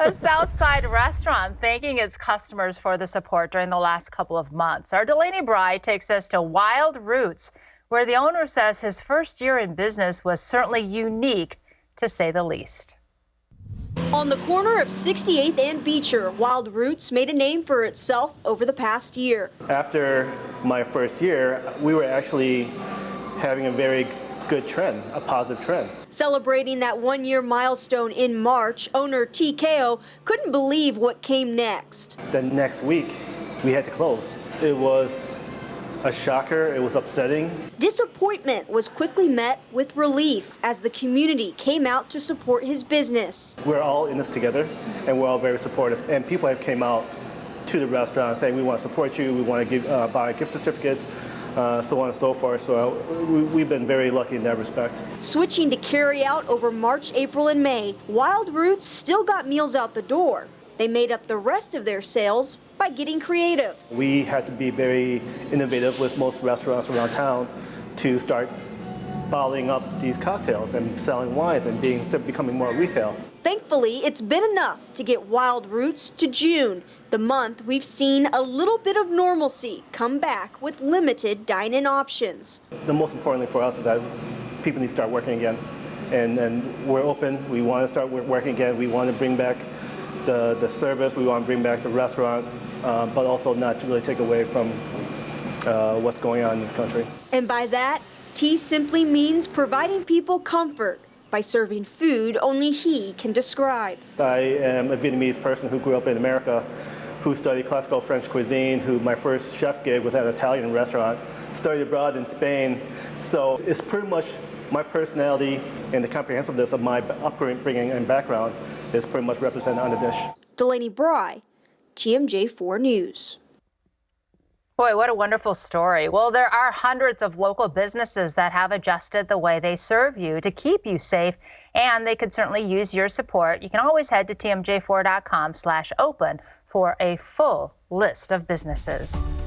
A Southside restaurant thanking its customers for the support during the last couple of months. Our Delaney Bride takes us to Wild Roots, where the owner says his first year in business was certainly unique, to say the least. On the corner of 68th and Beecher, Wild Roots made a name for itself over the past year. After my first year, we were actually having a very good trend, a positive trend. Celebrating that one-year milestone in March, owner Thi Cao couldn't believe what came next. The next week, we had to close. It was a shocker. It was upsetting. Disappointment was quickly met with relief as the community came out to support his business. We're all in this together, and we're all very supportive. And people have came out to the restaurant saying, we want to support you, we want to buy gift certificates, so on and so forth. So we've been very lucky in that respect. Switching to carry out over March, April, and May, Wild Roots still got meals out the door. They made up the rest of their sales by getting creative. We had to be very innovative with most restaurants around town to start bottling up these cocktails and selling wines and becoming more retail. Thankfully, it's been enough to get Wild Roots to June, the month we've seen a little bit of normalcy come back with limited dine-in options. The most important thing for us is that people need to start working again. And we're open. We want to start working again. We want to bring back the service. We want to bring back the restaurant, but also not to really take away from what's going on in this country. And by that, Thi simply means providing people comfort by serving food only he can describe. I am a Vietnamese person who grew up in America, who studied classical French cuisine, who my first chef gig was at an Italian restaurant, studied abroad in Spain. So it's pretty much my personality and the comprehensiveness of my upbringing and background is pretty much represented on the dish. Delaney Bride, TMJ4 News. Boy, what a wonderful story. Well, there are hundreds of local businesses that have adjusted the way they serve you to keep you safe, and they could certainly use your support. You can always head to tmj4.com/open for a full list of businesses.